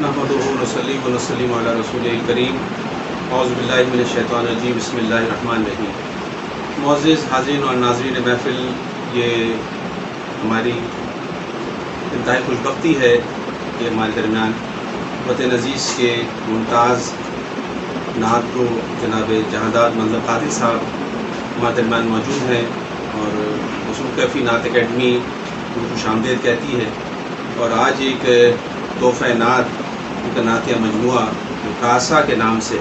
نحمدہ ونصلی ونسلم علی رسول کریم اعوذ باللہ من الشیطان الرجیم بسم اللہ الرحمن الرحیم۔ معزز حاضرین اور ناظرین محفل، یہ ہماری انتہائی خوش بختی ہے کہ ہمارے درمیان وطن عزیز کے ممتاز نعت گو جناب جہانداد منظر قادری صاحب ہمارے درمیان موجود ہیں، اور مصروف کیفی نعت اکیڈمی ان کو خوش آمدید کہتی ہے۔ اور آج ایک تحفہ نعت ان کا نعتیہ مجموعہ کاسا کے نام سے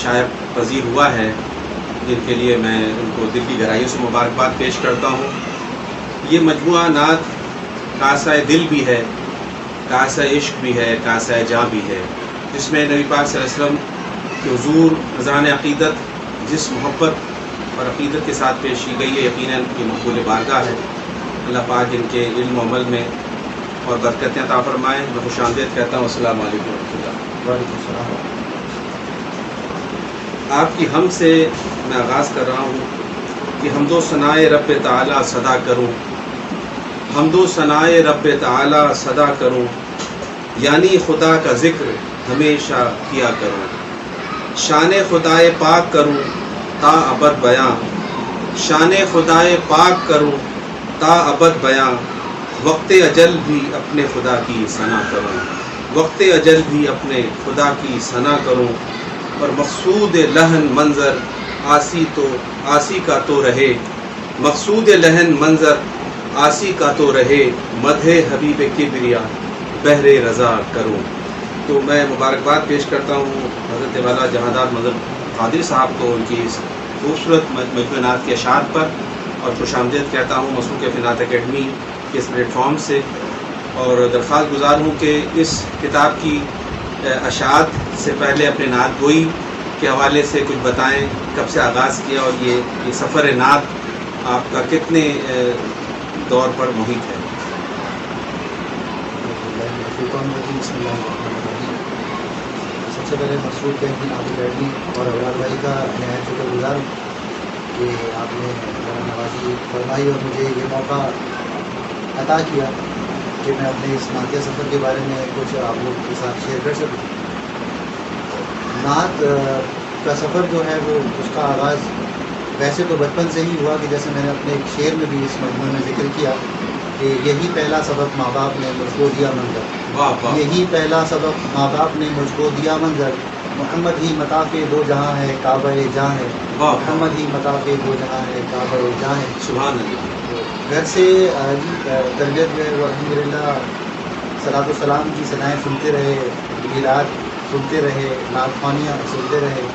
شائع پذیر ہوا ہے، جن کے لیے میں ان کو دل کی گہرائیوں سے مبارکباد پیش کرتا ہوں۔ یہ مجموعہ نعت کاسا دل بھی ہے، کاسا عشق بھی ہے، کاسا جاں بھی ہے، جس میں نبی پاک صلی اللہ علیہ وسلم کے حضور نذران عقیدت جس محبت اور عقیدت کے ساتھ پیش کی گئی ہے، یقیناً یہ مقبول بارگاہ ہے۔ اللہ پاک ان کے علم و عمل میں اور برکتیں عطا فرمائیں۔ میں خوش آمدید کہتا ہوں۔ السلام علیکم ورحمۃ اللہ۔ وعلیکم السلام۔ آپ کی ہم سے میں آغاز کر رہا ہوں کہ حمد و ثنائے رب تعالی صدا کروں، حمد و ثنائے رب تعالی صدا کروں، یعنی خدا کا ذکر ہمیشہ کیا کروں، شان خدائے پاک کروں تا ابد بیاں، شان خدائے پاک کروں تا ابد بیاں، وقت اجل بھی اپنے خدا کی ثنا کروں، وقت اجل بھی اپنے خدا کی ثنا کروں، اور مقصود لہن منظر آسی کا تو رہے، مقصود لہن منظر آسی کا تو رہے، مدح حبیب کبریا بہر رضا کروں۔ تو میں مبارکباد پیش کرتا ہوں حضرت والا جہانداد منظر قادری صاحب کو ان کی اس خوبصورت مجموعہ نعت کے اشعار پر، اور خوش آمدید کہتا ہوں مصروف کیفی نعت اکیڈمی کے اس پلیٹ فارم سے، اور درخواست گزار ہوں کہ اس کتاب کی اشاعت سے پہلے اپنے نعت گوئی کے حوالے سے کچھ بتائیں، کب سے آغاز کیا، اور یہ سفر نعت آپ کا کتنے دور پر محیط ہے؟ سب سے پہلے مصروف کیفی نعت اکیڈمی اور اولاد بھائی کا نہایت شکر گزار ہوں کہ آپ نے میرا نوازی فرمائی اور مجھے یہ موقع عطا کیا کہ میں اپنے اس نعتیہ سفر کے بارے میں کچھ آپ لوگوں کے ساتھ شیئر کر سکوں۔ نعت کا سفر جو ہے وہ اس کا آغاز ویسے تو بچپن سے ہی ہوا، کہ جیسے میں نے اپنے ایک شعر میں بھی اس مجموعے میں ذکر کیا کہ یہی پہلا سبق ماں باپ نے مجھ کو دیا منظر، یہی پہلا سبق ماں باپ نے مجھ کو دیا منظر، محمد ہی مطاف دو جہاں ہے کعبہ جاں ہے، محمد ہی مطاف دو جہاں ہے کعبہ جاں ہے۔ سبحان اللہ۔ گھر سے تربیت جو ہے وہ الحمدللہ صلاۃ السلام کی ثنائیں سنتے رہے، میلاد سنتے رہے، نعت خوانیاں سنتے رہے،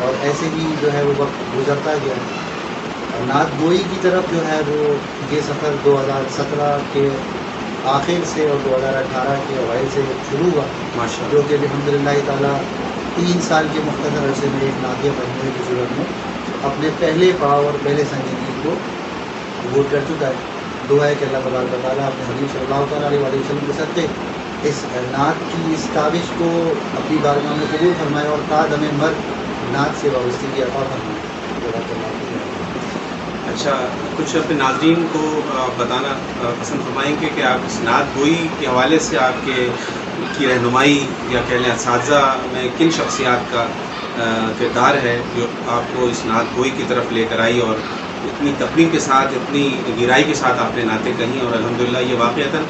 اور ایسے ہی جو ہے وہ وقت گزرتا گیا۔ نعت گوئی کی طرف جو ہے وہ یہ سفر 2017 کے آخر سے اور 2018 کے اوائل سے شروع ہوا، جو کہ الحمدللہ تعالیٰ 3 سال کے مختصر عرصے میں ایک نعتیہ مجموعے کی صورت میں اپنے پہلے پاؤ اور پہلے سنگین کو عبور کر چکا ہے۔ دعا ہے کہ اللہ تبارک و تعالیٰ اپنے حبیب صلی اللہ تعالیٰ علیہ وسلم کے صدقے اس نعت کی اس کاوش کو اپنی بارگاہ میں قبول فرمائے، اور تا دم مرگ نعت سے وابستگی عطا فرمائے۔ اچھا، کچھ اپنے ناظرین کو بتانا پسند فرمائیں گے کہ آپ اس نعت گوئی کے حوالے سے آپ کی رہنمائی یا کہہ لیں اساتذہ میں کن شخصیات کا کردار ہے جو آپ کو اس نعت گوئی کی طرف لے کر آئی، اور اتنی تقریم کے ساتھ، اتنی گہرائی کے ساتھ آپ نے نعتیں کہیں، اور الحمدللہ یہ واقعتاً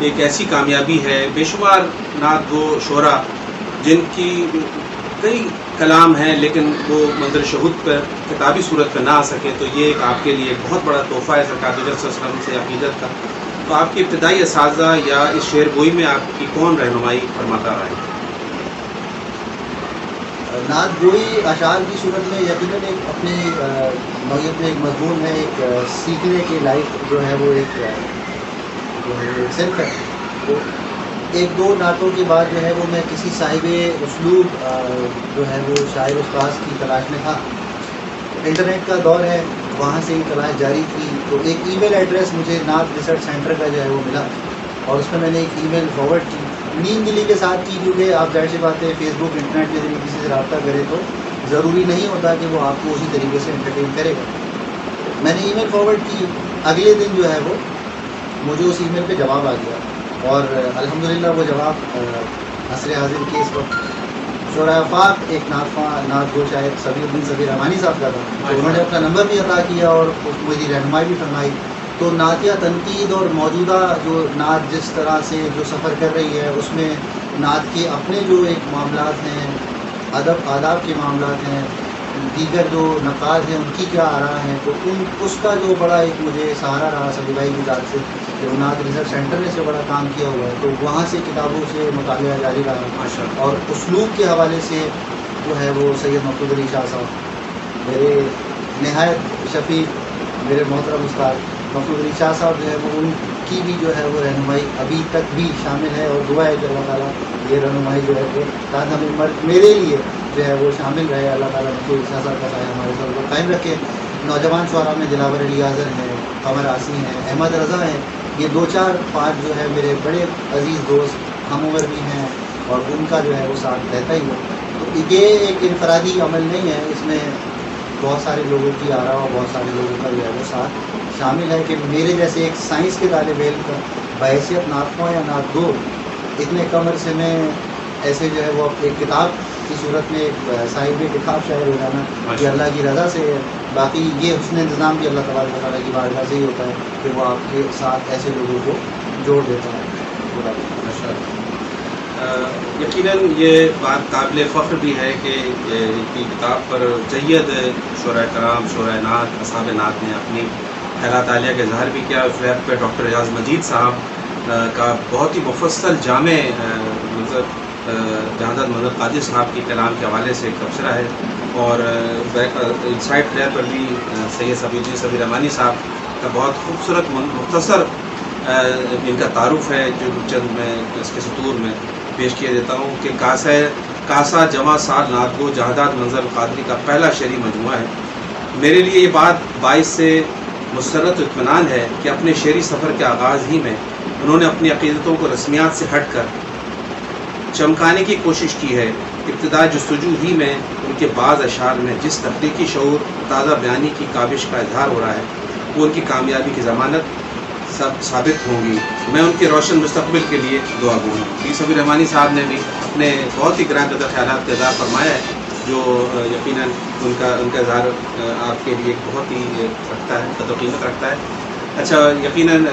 ایک ایسی کامیابی ہے۔ بے شمار نعت گو شعراء جن کی کئی کلام ہیں لیکن وہ منظر شہود پر کتابی صورت پہ نہ آ سکے، تو یہ ایک آپ کے لیے ایک بہت بڑا تحفہ ہے سرکار صلی اللہ علیہ وسلم سے عقیدت کا۔ تو آپ کی ابتدائی اساتذہ یا اس شعر گوئی میں آپ کی کون رہنمائی فرماتا رہا ہے؟ نعت گوئی اشعار کی صورت میں یقیناً ایک اپنی نوعیت میں ایک مضمون ہے، ایک سیکھنے کے لائق جو ہے وہ ایک صرف ہے۔ تو ایک دو نعتوں کے بعد جو ہے وہ میں کسی صاحب اسلوب جو ہے وہ شاعر استاذ کی تلاش میں تھا۔ انٹرنیٹ کا دور ہے، وہاں سے ہی تلاش جاری تھی، تو ایک ای میل ایڈریس مجھے نعت ریسرچ سینٹر کا جو ہے وہ ملا، اور اس میں میں نے ایک ای میل فارورڈ کی، نیند دلی کے ساتھ کی، کیونکہ آپ ظاہر سی بات ہے فیس بک انٹرنیٹ کے ذریعے کسی سے رابطہ کرے تو ضروری نہیں ہوتا کہ وہ آپ کو اسی طریقے سے انٹرٹین کرے گا۔ میں نے ای میل فارورڈ کی، اگلے دن جو ہے وہ مجھے اس ای میل پہ جواب آ گیا اور الحمدللہ وہ جواب عصر حاضر کے اس وقت شعراء پاک ایک نعت گو شاعر صبیر الدین صبیر رحمانی صاحب کا تھا، تو انہوں نے اپنا نمبر بھی عطا کیا اور مجھے رہنمائی بھی فرمائی. تو نعتیہ تنقید اور موجودہ جو نعت جس طرح سے جو سفر کر رہی ہے اس میں نعت کے اپنے جو ایک معاملات ہیں، ادب آداب کے معاملات ہیں، دیگر جو نقاد ہیں ان کی کیا آراء ہیں، تو اس کا جو بڑا ایک مجھے سہارا رہا سبھی بھائی کی ذات سے. جو نعت ریسرچ سینٹر نے سے بڑا کام کیا ہوا ہے، تو وہاں سے کتابوں سے مطالعہ جاری رہا. اور اسلوب کے حوالے سے جو ہے وہ سید مقصود علی شاہ صاحب میرے نہایت شفیق، میرے محترم استاد مقصود علی شاہ صاحب جو ہے وہ ان کی بھی جو ہے وہ رہنمائی ابھی تک بھی شامل ہے، اور دعا ہے کہ اللہ تعالیٰ یہ رہنمائی جو ہے کہ تاج میرے لیے جو ہے وہ شامل رہے. اللہ تعالیٰ مقصود علی شاہ صاحب کا سایہ ہمارے ساتھ کو قائم رکھے. نوجوان شعراء میں دلاور علی اظہر ہیں، قمر آسی ہیں، احمد رضا ہیں، یہ 2-4-5 جو ہے میرے بڑے عزیز دوست ہم عمر بھی ہیں، اور ان کا جو ہے وہ ساتھ رہتا ہی ہے. تو یہ ایک انفرادی عمل نہیں ہے، اس میں بہت سارے لوگوں کی آراء اور بہت سارے لوگوں کا جو ہے وہ ساتھ شامل ہے. کہ میرے جیسے ایک سائنس کے طالب علم کا بحیثیت نعت خواں یا نعت گو اتنے کم عرصے میں ایسے جو ہے وہ ایک کتاب کی صورت میں ایک صاحب انتخاب شاعر ہو جانا یہ اللہ کی رضا سے ہے. باقی یہ حسن انتظام بھی اللہ تبارک و تعالیٰ کی بارگاہ سے ہی ہوتا ہے کہ وہ آپ کے ساتھ ایسے لوگوں کو جوڑ دیتا ہے. یقیناً یہ بات قابل فخر بھی ہے کہ ان کی کتاب پر جید شعراء کرام، شعراء نعت، اصحاب نعت نے اپنی خیرات عالیہ کا اظہار بھی کیا. اس ویب پہ ڈاکٹر اعجاز مجید صاحب کا بہت ہی مفصل جامع جہانداد منظر قادری صاحب کی کلام کے حوالے سے ایک تبصرہ ہے. اور انسائٹ پلیئر پر بھی سید صبیر الدین صبیر رحمانی صاحب کا بہت خوبصورت مختصر ان کا تعارف ہے جو چند میں اس کے سطور میں پیش کیا دیتا ہوں کہ کاسا جمع سال نعت گو جہانداد منظر قادری کا پہلا شعری مجموعہ ہے. میرے لیے یہ بات باعث سے مسرت و اطمینان ہے کہ اپنے شعری سفر کے آغاز ہی میں انہوں نے اپنی عقیدتوں کو رسمیات سے ہٹ کر چمکانے کی کوشش کی ہے. ابتدا جستجو ہی میں ان کے بعض اشعار میں جس تخلیقی شعور تازہ بیانی کی کاوش کا اظہار ہو رہا ہے وہ ان کی کامیابی کی ضمانت ثابت ہوں گی. میں ان کے روشن مستقبل کے لیے دعا گو ہوں. پیر صبیر رحمانی صاحب نے بھی اپنے بہت ہی گران قدر خیالات کا اظہار فرمایا ہے جو یقیناً ان کا اظہار آپ کے لیے بہت ہی رکھتا ہے، قدر و قیمت رکھتا ہے. اچھا، یقیناً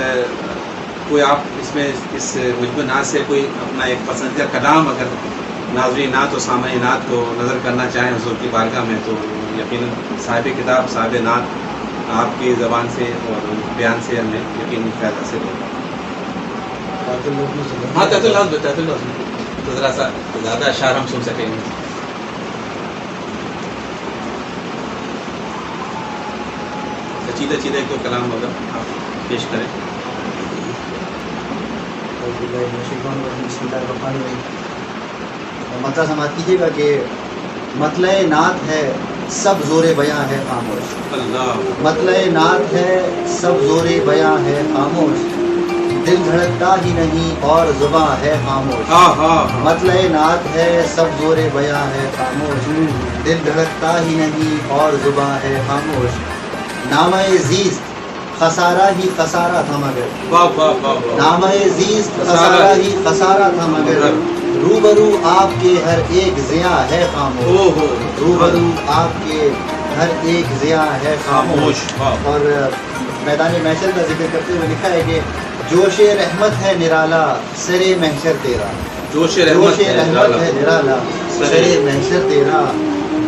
کوئی آپ اس میں اس مجموعہ نعت سے کوئی اپنا ایک پسندیدہ کلام اگر ناظرین نعت و سامعین نعت کو نظر کرنا چاہیں حضور کی بارگاہ میں، تو یقیناً صاحب کتاب صاحب نعت آپ کی زبان سے اور بیان سے ہمیں یقیناً فائدہ حاصل ہوگا. ہاں، تحت اللفظ تو ذرا سا زیادہ اشعار ہم سن سکیں گے. چیدہ ایک دو کلام اگر آپ پیش کریں. بسم اللہ الرحمن الرحیم. مطلع سماعت کیجیے گا کہ مطلع نعت ہے سب زور بیاں ہے خاموش. اللہ. مطلع نعت ہے سب زور بیاں ہے خاموش، دل دھڑکتا ہی نہیں اور زباں ہے خاموش. مطلع نعت ہے سب زور بیاں ہے خاموش، دل دھڑکتا ہی نہیں اور زباں ہے خاموش. نامہ زیست خسارہ ہی خسارہ تھا مگر، نامہ زیست خسارہ ہی خسارہ تھا مگر، روبرو آپ کے ہر ایک ضیاء ہے خاموش. روبرو آپ کے ہر ایک ضیاء ہے خاموش. اور میدان محشر کا ذکر کرتے ہوئے لکھا ہے کہ جوش رحمت ہے نرالا سرے محشر تیرا. جوش رحمت ہے نرالا سرے محشر تیرا،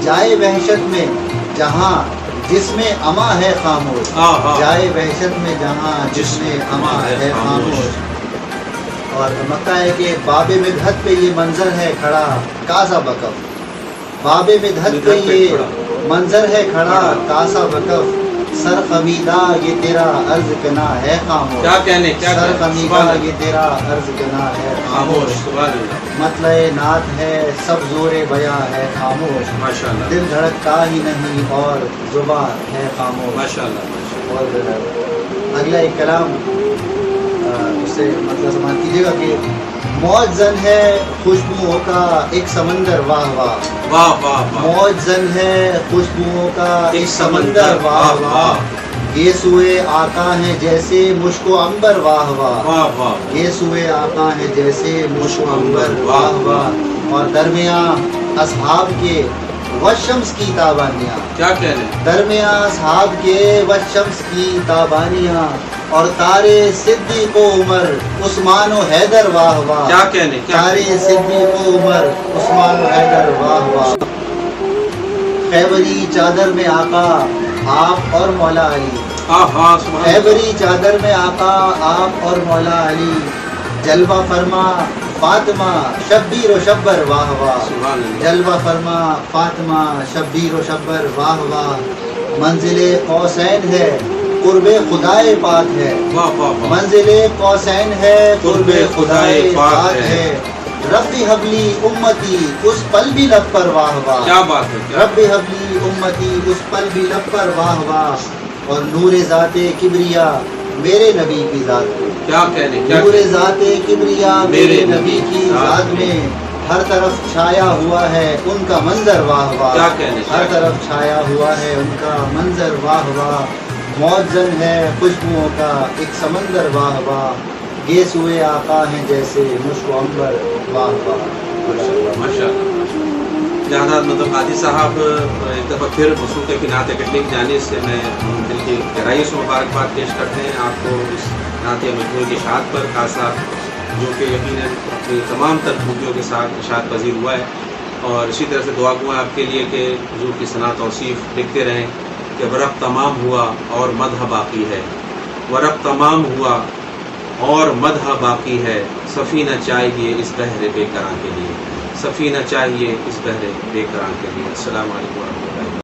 جائے وحشت میں جہاں جس میں اما ہے خاموش. جائے وحشت میں جہاں جس میں اما ہے خاموش. اور مکہ ہے کہ باب مدحت پہ یہ منظر ہے کھڑا کاسا بکف. باب مدحت پہ یہ منظر ہے کھڑا کاسا بکف، سر خمیدہ یہ تیرا عرض کنا ہے خاموش. کیا کہنے، سر خمیدہ یہ تیرا عرض کنا ہے خاموش. مطلع نعت ہے سب زور بیاں ہے خاموش، ماشاءاللہ، دل دھڑکتا ہی نہیں اور زبان ہے خاموش. ماشاءاللہ. اور اگلا ایک کلام اس سے مطلب سماعت کیجیے گا کہ موج زن ہے خوشبوؤں کا ایک سمندر واہ واہ. واہ واہ. موج زن ہے خوشبوؤں کا ایک سمندر واہ واہ، یہ سوئے آقا ہیں جیسے مشک و عنبر واہ واہ، واہ واہ، یہ سوئے آقا ہیں جیسے مشک و عنبر واہ واہ، اور درمیان اصحاب کے والشمس کی تابانیاں، کیا کہنے، درمیان اصحاب کے والشمس کی تابانیاں، اور تارے صدیق و عمر عثمان و حیدر واہ واہ، کیا کہنے، کیا تارے صدیق و عمر عثمان و حیدر واہ واہ، خیبری چادر میں آقا آپ اور مولا علی، ہاں سبحان خیبری چادر میں آقا آپ اور مولا علی، جلوہ فرما فاطمہ شبیر و شبر واہ واہ، سبحان اللہ، جلوہ فرما فاطمہ شبیر و شبر واہ واہ، منزل قوسین ہے قرب خدائے پاک ہے، واہ واہ واہ، منزل قوسین ہے قرب خدائے پاک ہے، رب حبلی امتی اس پل بھی لب پر واہ واہ، کیا بات ہے، کیا رب حبلی امتی اس پل بھی لب پر واہ واہ، اور نور ذات کبریا میرے نبی کی ذات میں، کیا کہنے، کیا نور کہنے، ذات کبریا میرے نبی کی ذات میں، ہر طرف چھایا ہوا ہے ان کا منظر واہ واہ، کیا کہنے، ہر طرف چھایا ہوا ہے ان کا منظر واہ واہ، موزن ہے خوشبوؤں کا ایک سمندر واہ واہ، یہ سوئے آقا ہیں جیسے مشک و عنبر واہ واہ۔ ماشاء اللہ۔ جہاں مطلب قاضی صاحب ایک دفعہ پھر موسیقی کی نعت اکٹھے کی جانب سے میں دل کی گہرائی سے مبارکباد پیش کرتے ہیں آپ کو اس نعت مجموعے کی اشاعت پر، خاصا جو کہ یقیناً اپنی تمام تر خوبیوں کے ساتھ اشاعت پذیر ہوا ہے، اور اسی طرح سے دعا گو ہے آپ کے لیے کہ حضور کی ثنا توصیف لکھتے رہیں کہ ورق تمام ہوا اور مدح باقی ہے، ورق تمام ہوا اور مدح باقی ہے، سفینہ چاہیے اس بحر بے کراں کے لیے، سفینہ چاہیے اس بحر بے کراں کے لیے۔ السلام علیکم ورحمۃ اللہ۔